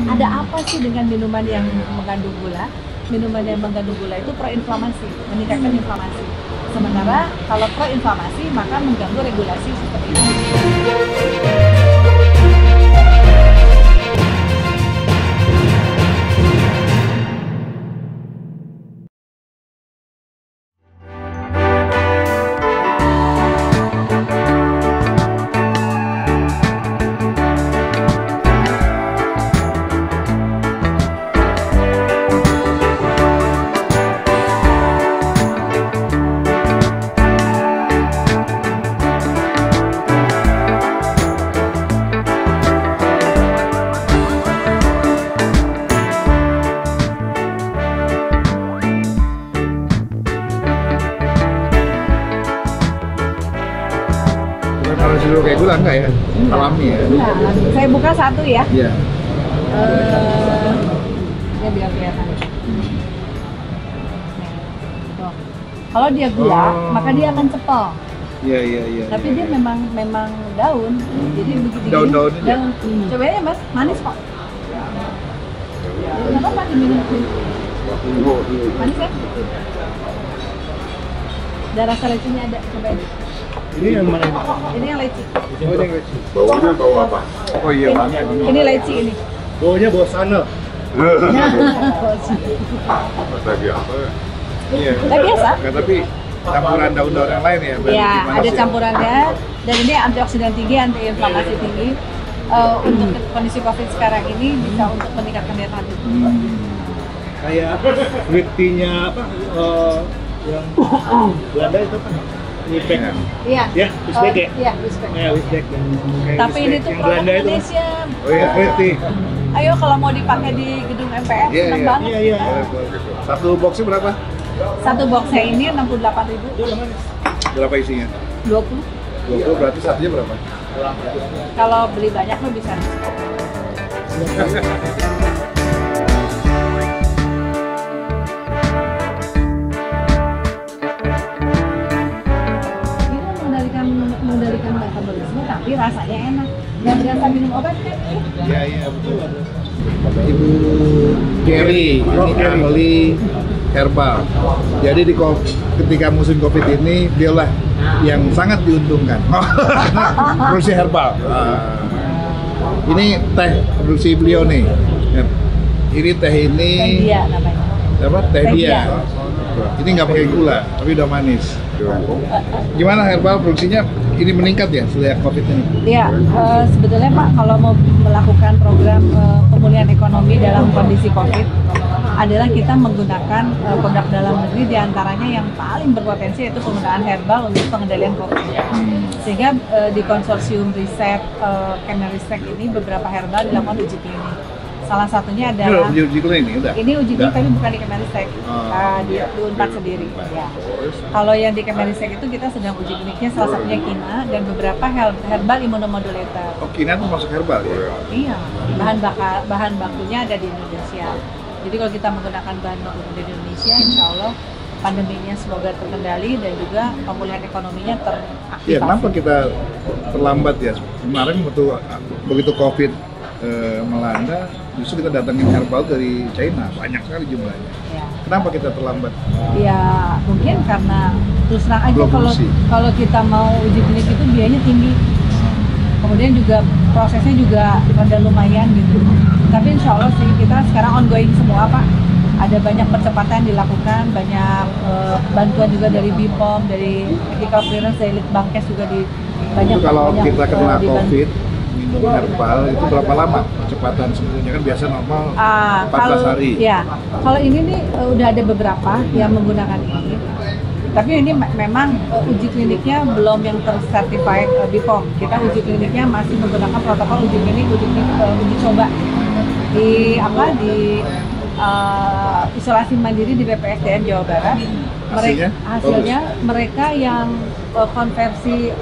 Ada apa sih dengan minuman yang mengandung gula? Minuman yang mengandung gula itu proinflamasi, meningkatkan inflamasi. Sementara kalau proinflamasi maka mengganggu regulasi sistem imun. Harus dulu kayak gula enggak ya? Alami ya? Enggak, saya buka satu ya. Iya. Ya biar kelihatan. Tuh. Kalau dia gula, maka dia akan cepel. Iya. Tapi dia memang daun. Jadi begitu Daun-daun aja? daun. Cobain ya Mas, manis kok. Nggak apa-apa diminum. Manis kan? Ada rasa lecinya ada, cobain. Ini yang mana ini? Ini yang leci. Oh, ini leci. Baunya bau apa? Oh iya, banyak. Ini leci ini. Baunya bau sana. Lagi apa? Iya. Nggak biasa. Nggak, tapi campuran daun-daun yang lain ya? berarti Ya, gimana ada sih? campurannya. Dan ini antioksidan tinggi, antiinflamasi tinggi. Untuk kondisi COVID sekarang ini bisa untuk meningkatkan daya tahan tubuh. Kayak sweet tea-nya apa? Yang Belanda itu apa? Wisbeck. Iya. Iya. Ya, Wisbeck ya? Iya, Wisbeck. Ya, Wisbeck. Kayak Tapi ini Wisbeck tuh yang produk Belanda itu. Indonesia. Oh iya, sweet tea. Ayo kalau mau dipakai di gedung MPR, Iya, seneng iya. banget. Iya. Satu boxnya berapa? Satu boxnya ini 68.000, Berapa isinya? 20. 20, berarti satunya berapa? Kalau beli banyak lo bisa diskon. Ini mengendalikan metabolisme, tapi rasanya enak. Nggak berasa minum obat kan? Iya, betul. Ibu Gary, ini ahli herbal. Jadi ketika musim COVID ini, dialah yang sangat diuntungkan. Produksi herbal. Ini teh produksi beliau nih. Ini teh ini. Teh dia namanya. Apa? Teh Teh dia. dia. Ini nggak pakai gula, tapi udah manis. Gimana herbal produksinya? Ini meningkat ya sejak COVID ini? Iya, sebetulnya Pak, kalau mau melakukan program pemulihan ekonomi dalam kondisi COVID, adalah kita menggunakan produk dalam negeri, diantaranya yang paling berpotensi yaitu penggunaan herbal untuk pengendalian COVID. Sehingga di konsorsium riset Kemenristek ini beberapa herbal dilakukan uji klinik. Salah satunya adalah Uji klinik ini udah? ini uji klinik tapi bukan di Kemenristek, di Unpad sendiri. Ya. Kalau yang di Kemenristek itu kita sedang uji kliniknya salah satunya kina dan beberapa herbal immunomodulator. Oh, kina itu masuk herbal ya? Iya, bahan bakunya ada di Indonesia. Jadi kalau kita menggunakan bahan baku di Indonesia, insya Allah pandeminya semoga terkendali dan juga pemulihan ekonominya teraktivasi. Iya, kenapa kita terlambat ya? Kemarin begitu COVID melanda, justru kita datangin herbal dari China, banyak sekali jumlahnya. Ya. Kenapa kita terlambat? Ya mungkin karena terus terang aja kalau kita mau uji klinik itu biayanya tinggi. Kemudian juga prosesnya juga rada lumayan gitu. Tapi insya Allah sih kita sekarang ongoing semua Pak. Ada banyak percepatan dilakukan, banyak bantuan juga dari BPOM, dari Medical Clearance, dari Litbangkes juga di banyak. Itu kalau kita kena dibantu. COVID, minum herbal itu berapa lama percepatan sebetulnya kan biasa normal 14 kalau, hari. Ya, kalau ini nih udah ada beberapa yang menggunakan ini. Tapi ini memang uji kliniknya belum yang tercertified BPOM. Kita uji kliniknya masih menggunakan protokol uji klinik, uji coba di isolasi mandiri di BPSDM Jawa Barat. Hasilnya mereka yang konversi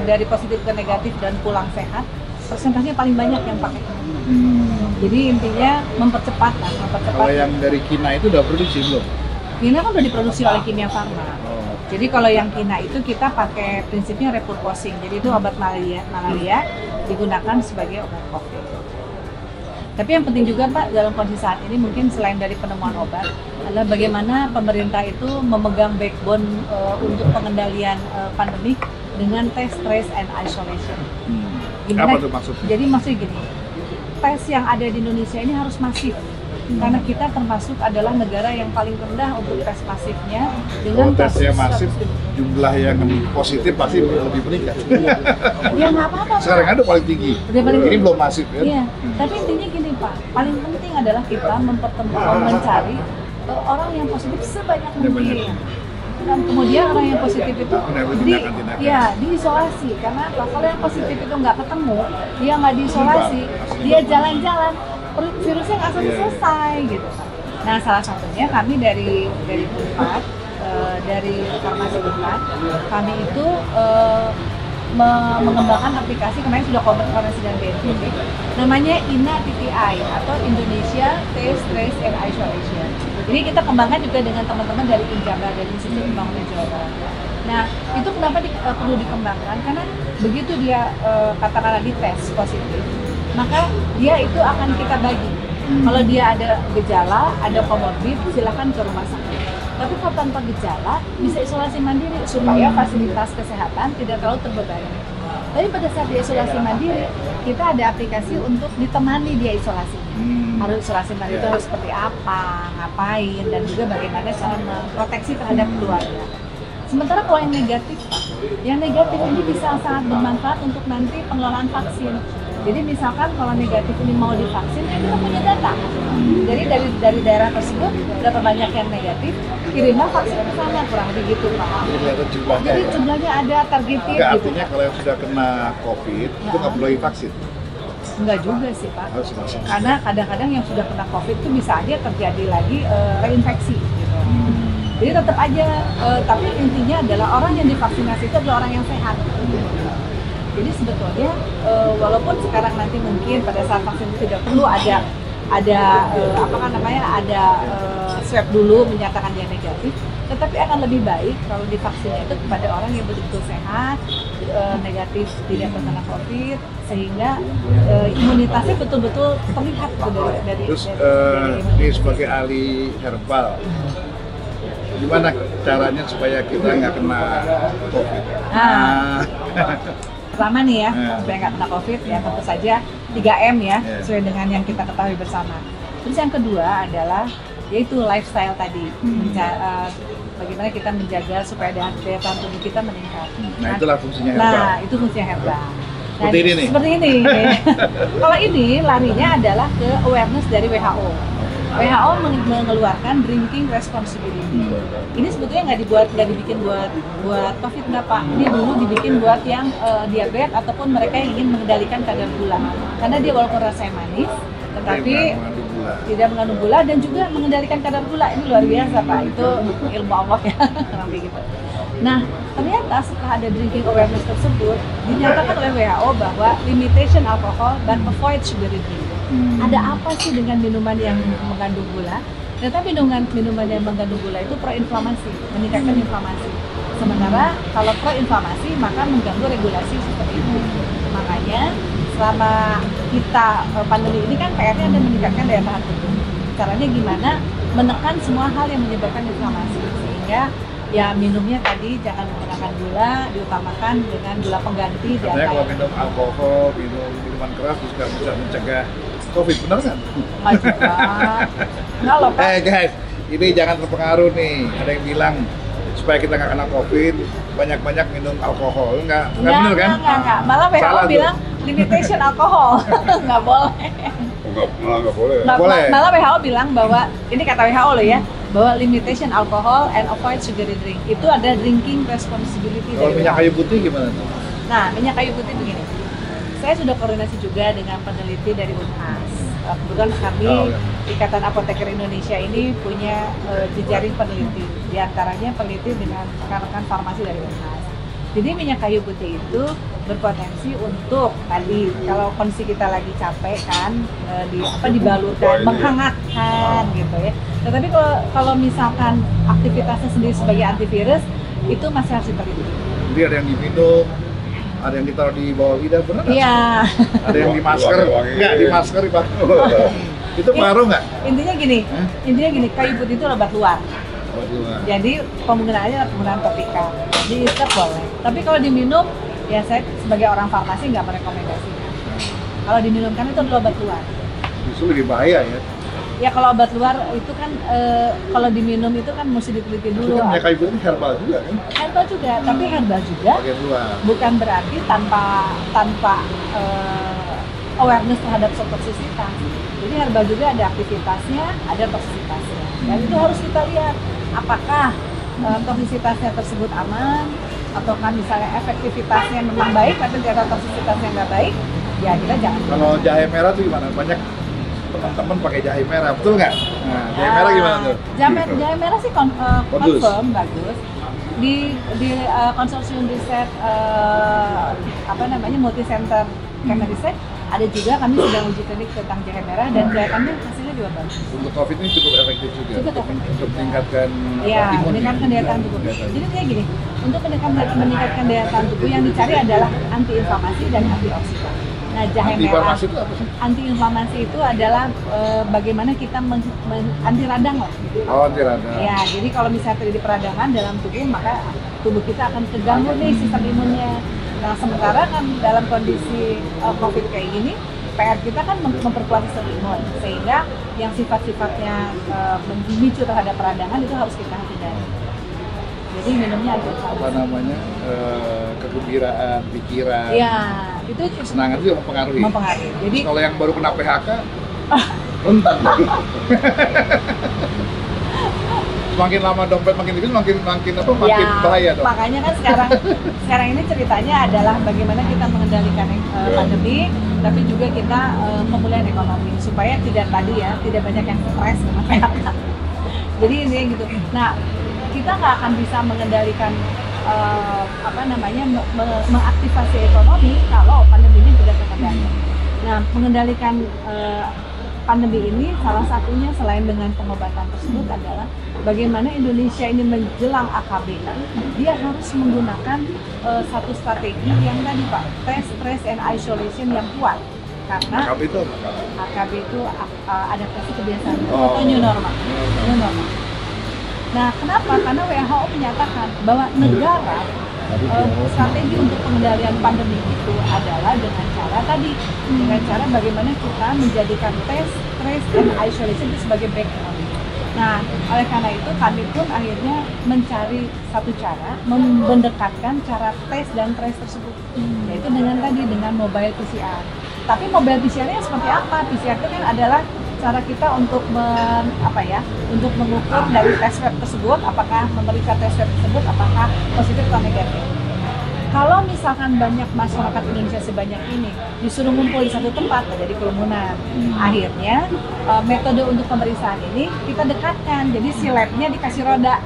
dari positif ke negatif dan pulang sehat, persentasenya paling banyak yang pakai. Jadi intinya mempercepat lah, Kalau yang dari Kina itu udah produksi belum? Kina kan udah diproduksi oleh Kimia Farma. Jadi kalau yang kina itu kita pakai prinsipnya repurposing. Jadi itu obat malaria digunakan sebagai obat COVID. Tapi yang penting juga Pak dalam kondisi saat ini mungkin selain dari penemuan obat adalah bagaimana pemerintah itu memegang backbone untuk pengendalian pandemik dengan tes, trace, and isolation. Apa tuh maksudnya? Jadi maksudnya gini, tes yang ada di Indonesia ini harus masif. Karena kita termasuk adalah negara yang paling rendah untuk tes masifnya dengan Kalau tesnya kasus masif, jumlah yang positif pasti lebih meningkat. Ya nggak apa-apa Pak. Sekarang ada paling tinggi. Udah paling Ini tinggi. belum masif ya. Iya, tapi intinya gini Pak, paling penting adalah kita mempertemukan, mencari orang yang positif sebanyak mungkin. Dan kemudian orang yang positif itu diisolasi. Karena apa? Kalau yang positif itu nggak ketemu, dia nggak diisolasi, dia jalan-jalan, virusnya nggak selesai gitu. Nah, salah satunya kami dari Unpad, dari Farmasi Unpad, kami itu mengembangkan aplikasi, kemarin sudah komunikasi dengan BNPB, namanya INA-TTI atau Indonesia Test, Trace, and Isolation. Jadi kita kembangkan juga dengan teman-teman dari Injaga, dari Institut Pembangunan Jawa Barat. Nah, itu kenapa perlu dikembangkan? Karena begitu dia katakanlah dites positif, maka dia itu akan kita bagi. Kalau dia ada gejala, ada komorbid, silakan ke rumah sakit. Tapi kalau tanpa gejala, bisa isolasi mandiri supaya fasilitas kesehatan tidak terlalu terbebani. Tapi pada saat dia isolasi mandiri, kita ada aplikasi untuk ditemani dia isolasi. Harus isolasi mandiri itu harus seperti apa, ngapain, dan juga bagaimana cara memproteksi terhadap keluarga. Sementara kalau yang negatif ini bisa sangat bermanfaat untuk nanti pengelolaan vaksin. Jadi misalkan kalau negatif ini mau divaksin, kita punya data. Jadi dari daerah tersebut berapa banyak yang negatif, kirimlah vaksin ke sana, kurang lebih gitu Pak. Jadi jumlahnya ada targeted Enggak, gitu. artinya kalau yang sudah kena COVID itu nggak perlu divaksin. Enggak juga sih Pak. Harus divaksin. Karena kadang-kadang yang sudah kena COVID itu bisa aja terjadi lagi reinfeksi gitu. Jadi tetap aja, tapi intinya adalah orang yang divaksinasi itu adalah orang yang sehat. Jadi sebetulnya walaupun sekarang nanti mungkin pada saat vaksin itu tidak perlu ada swab dulu menyatakan dia negatif, tetapi akan lebih baik kalau divaksinnya itu kepada orang yang betul-betul sehat, negatif, tidak terkena COVID, sehingga imunitasnya betul-betul terlihat dari Terus ini sebagai ahli herbal, gimana caranya supaya kita nggak kena COVID? Pertama nih ya, supaya nggak kena COVID ya tentu saja 3M ya, sesuai dengan yang kita ketahui bersama. Terus yang kedua adalah yaitu lifestyle tadi, bagaimana kita menjaga supaya daya tahan tubuh kita meningkat. Nah itulah fungsinya herbal. Nah itu fungsinya herbal. Seperti ini nih? Seperti ini. Kalau ini larinya adalah ke awareness dari WHO. WHO mengeluarkan drinking responsibility. Ini sebetulnya nggak dibikin buat COVID nggak Pak. Ini dulu dibikin buat yang diabetes ataupun mereka yang ingin mengendalikan kadar gula. Karena dia walaupun rasanya manis, tetapi tidak mengandung gula dan juga mengendalikan kadar gula. Ini luar biasa Pak. Itu ilmu Allah ya, kurang gitu. Nah, ternyata setelah ada drinking awareness tersebut, dinyatakan oleh WHO bahwa limitation alcohol dan avoid sugary drink. Ada apa sih dengan minuman yang mengandung gula? Ternyata minuman yang mengandung gula itu proinflamasi, meningkatkan inflamasi. Sementara kalau proinflamasi maka mengganggu regulasi sistem imun. Makanya selama kita pandemi ini kan PR-nya ada meningkatkan daya tahan tubuh. Caranya gimana? Menekan semua hal yang menyebabkan inflamasi, sehingga ya minumnya tadi jangan menggunakan gula, diutamakan dengan gula pengganti. Katanya kalau minum alkohol, minum minuman keras juga bisa mencegah COVID, benar nggak? Nggak juga. Nggak loh Pak. Guys, ini jangan terpengaruh nih. Ada yang bilang supaya kita nggak kena COVID, banyak-banyak minum alkohol. Nggak benar kan? Nggak. Malah WHO bilang limitation alkohol. Nggak boleh. Nggak boleh. Malah WHO bilang bahwa, ini kata WHO loh ya, bahwa limitation alcohol and avoid sugary drink. Itu ada drinking responsibility. Kalau minyak kayu putih gimana tuh? Nah, minyak kayu putih begini. Saya sudah koordinasi juga dengan peneliti dari Unhas. Kebetulan kami Ikatan Apoteker Indonesia ini punya jejaring peneliti. Di antaranya peneliti dengan rekan-rekan farmasi dari Unhas. Jadi minyak kayu putih itu berpotensi untuk tadi kalau kondisi kita lagi capek kan dibalurkan, menghangatkan gitu ya. Tetapi kalau misalkan aktivitasnya sendiri sebagai antivirus itu masih harus diteliti. Jadi ada yang diminum Ada yang ditaruh di bawah lidah, benar nggak? Iya. Ada yang di masker, nggak di masker, di itu pengaruh nggak? Intinya gini, kayu putih itu obat luar. Buat luar. Jadi penggunaannya adalah penggunaan topikal. Diisep boleh. Tapi kalau diminum, ya saya sebagai orang farmasi nggak merekomendasikan. Kalau diminumkan itu adalah obat luar. Justru lebih bahaya ya. Ya kalau obat luar itu kan kalau diminum itu kan mesti diteliti dulu. Itu kan kayu putih herbal juga kan? Herbal juga, tapi herbal juga Bagian luar. bukan berarti tanpa awareness terhadap toksisitas. Jadi herbal juga ada aktivitasnya, ada toksisitasnya. Dan itu harus kita lihat apakah toksisitasnya tersebut aman, atau kan misalnya efektivitasnya memang baik, tapi ternyata toksisitasnya nggak baik, ya kita jangan. Kalau jahe merah tuh gimana? Banyak teman-teman pakai jahe merah, betul nggak? Nah, jahe merah gimana tuh? Jahe merah sih confirm bagus. Di konsorsium riset multi center Kemenristek ada juga kami sedang uji klinik tentang jahe merah dan kelihatannya hasilnya juga bagus. Untuk COVID ini cukup efektif juga. Cukup efektif. Untuk meningkatkan Iya, imun. meningkatkan daya tahan tubuh. Jadi kayak gini, untuk meningkatkan daya tahan tubuh yang dicari adalah antiinflamasi dan antioksidan. Nah, jahe merah. Antiinflamasi itu apa sih? Antiinflamasi itu adalah bagaimana kita anti radang lah. Oh, anti radang. Ya, jadi kalau misalnya terjadi peradangan dalam tubuh, maka tubuh kita akan terganggu nih sistem imunnya. Nah, sementara kan dalam kondisi COVID kayak gini, PR kita kan memperkuat sistem imun, sehingga yang sifat-sifatnya memicu terhadap peradangan itu harus kita hindari. Jadi minumnya agak Apa namanya? Kegembiraan, pikiran. Iya, itu Kesenangan juga mempengaruhi. mempengaruhi. Jadi Kalau yang baru kena PHK, rentan. Semakin lama dompet makin tipis, makin bahaya dong. makanya kan sekarang ini ceritanya adalah bagaimana kita mengendalikan pandemi, tapi juga kita pemulihan ekonomi supaya tidak banyak yang stres sama PHK. Jadi ini gitu. Nah, kita nggak akan bisa mengendalikan mengaktifasi ekonomi kalau pandeminya tidak terkendali. Nah, mengendalikan pandemi ini salah satunya selain dengan pengobatan tersebut adalah bagaimana Indonesia ini menjelang AKB, dia harus menggunakan satu strategi yang tadi Pak, test, trace, and isolation yang kuat. Karena AKB itu apa? AKB itu adaptasi kebiasaan atau new normal. New normal. Nah, kenapa? Karena WHO menyatakan bahwa negara strategi untuk pengendalian pandemi itu adalah dengan cara bagaimana kita menjadikan test, trace, dan isolation itu sebagai backbone. Nah, oleh karena itu kami pun akhirnya mencari satu cara mendekatkan cara tes dan trace tersebut, yaitu dengan mobile PCR. Tapi mobile PCR-nya seperti apa? PCR itu kan adalah cara kita untuk untuk mengukur dari tes swab tersebut, apakah memeriksa tes swab tersebut apakah positif atau negatif. Kalau misalkan banyak masyarakat Indonesia sebanyak ini disuruh ngumpul di satu tempat, terjadi kerumunan. Akhirnya metode untuk pemeriksaan ini kita dekatkan, jadi si labnya dikasih roda,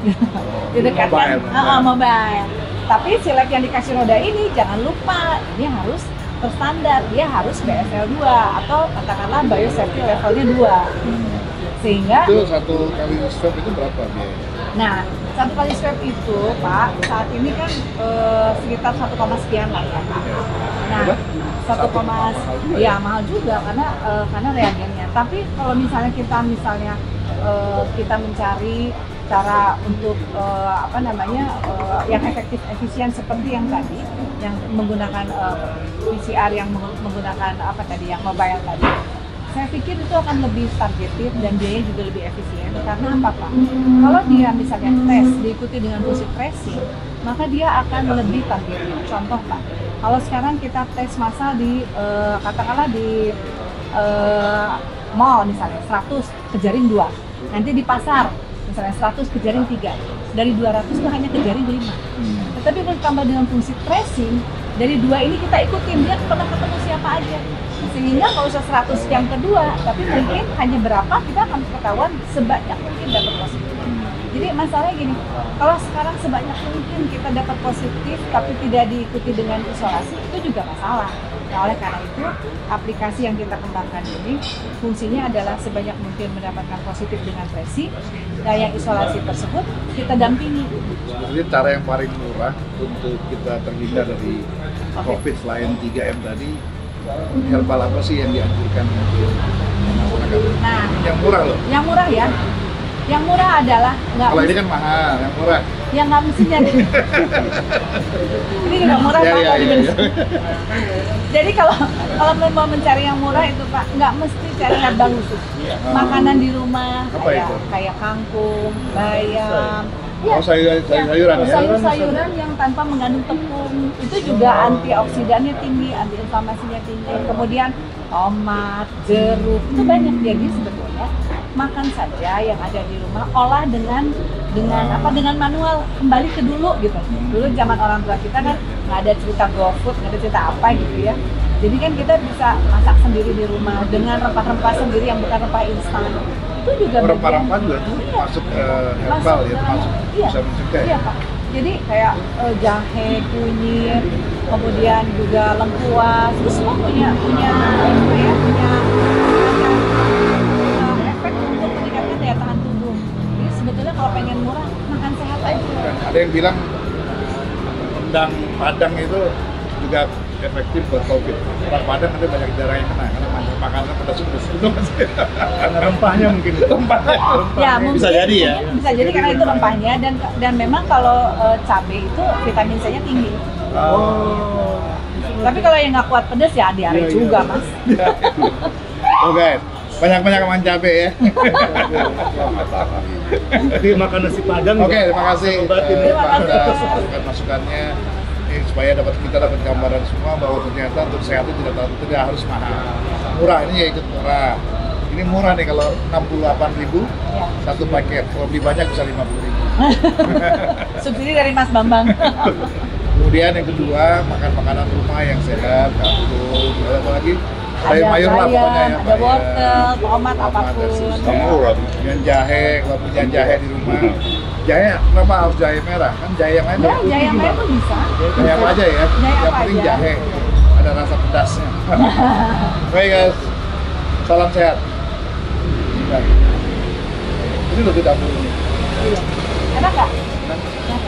didekatkan mobile. Tapi si lab yang dikasih roda ini jangan lupa dia harus terstandar, dia harus BSL 2 atau katakanlah biosafety levelnya 2. Sehingga itu satu kali swab itu berapa biayanya? Nah, satu kali swab itu Pak saat ini kan sekitar 1, sekian lah ya. Nah, 1, ya mahal juga karena reagennya. Tapi kalau misalnya kita mencari cara untuk yang efektif efisien seperti yang tadi, yang menggunakan PCR yang menggunakan yang mobile tadi, saya pikir itu akan lebih targeted dan biayanya juga lebih efisien. Karena apa Pak? Kalau dia misalnya tes diikuti dengan fungsi tracing, maka dia akan lebih targeted. Contoh Pak, kalau sekarang kita tes massal di katakanlah di mall misalnya 100 kejaring 2, nanti di pasar misalnya 100 kejaring 3, dari 200 itu hanya kejaring 5. Tetapi kalau ditambah dengan fungsi tracing, dari 2 ini kita ikutin dia pernah ketemu siapa aja, sehingga kalau usah 100 yang kedua, tapi mungkin hanya berapa kita akan ketahuan sebanyak mungkin dapat positif. Jadi masalahnya gini, kalau sekarang sebanyak mungkin kita dapat positif tapi tidak diikuti dengan isolasi, itu juga masalah. Nah, oleh karena itu, aplikasi yang kita kembangkan ini fungsinya adalah sebanyak mungkin mendapatkan positif dengan tracing. Nah, yang isolasi tersebut kita dampingi. Jadi cara yang paling murah untuk kita terhindar dari COVID selain 3M tadi, herbal apa sih yang dianjurkan untuk masyarakat? Nah, Yang murah loh. yang murah ya. Yang murah adalah nggak Kalau ini mesti- kan mahal, yang murah. yang nggak mesti jadi. Ini juga murah Ya, Pak, ya, kalau ya, dibeli. ya. Jadi kalau mau mencari yang murah itu Pak, nggak mesti cari herbal khusus. Makanan di rumah Apa itu? kayak kangkung, bayam. Oh, sayuran ya? Sayur-sayuran yang tanpa mengandung tepung itu juga antioksidannya tinggi, antiinflamasinya tinggi. Kemudian tomat, jeruk itu banyak. Jadi sebetulnya makan saja yang ada di rumah, olah dengan manual, kembali ke dulu gitu. Dulu zaman orang tua kita kan nggak ada cerita GoFood, nggak ada cerita apa gitu ya. Jadi kan kita bisa masak sendiri di rumah dengan rempah-rempah sendiri yang bukan rempah instan. Itu juga Rempah-rempah juga tuh masuk herbal ya, masuk iya, bisa mencegah ya. iya Pak. Jadi kayak jahe, kunyit, kemudian juga lengkuas, itu semua punya efek untuk meningkatkan daya tahan tubuh. Jadi sebetulnya kalau pengen murah, makan sehat aja. Dan ada yang bilang rendang Padang itu juga efektif buat COVID. Orang Padang ada banyak darah yang kena karena makanan pedas-pedas itu masih. Karena rempahnya mungkin. Ya, mungkin, Bisa jadi ya. mungkin bisa jadi karena itu rempahnya dan memang kalau cabai itu vitamin C-nya tinggi. Oh. Tapi kalau yang nggak kuat pedas ya diare Iya, juga iya. Mas. Oke, banyak-banyak makan cabai ya. Jadi makan nasi Padang. Oke, terima kasih Obatin. Terima kasih. atas masukan-masukannya. Ini supaya kita dapat gambaran semua bahwa ternyata untuk sehat itu tidak harus mahal. Murah, ini ya ikut murah. Ini murah nih kalau 68.000 Ya. satu paket. Kalau beli banyak bisa 50.000. Subsidi dari Mas Bambang. Kemudian yang kedua, makan makanan rumah yang sehat, kangkung, apa lagi? Sayur-mayur lah pokoknya ya. ada wortel, tomat, dan apapun. murah. Dan jahe, kalau punya jahe di rumah. Jahe, kenapa harus jahe merah? Kan jahe yang lain Ya, putih jahe yang juga. lain tuh bisa. Jahe apa aja ya? Jahe Yang apa penting aja. jahe. Ada rasa pedasnya. Baik guys, salam sehat. Baik. Ini lebih dahulu. Iya. Enak nggak? Enak. Enak.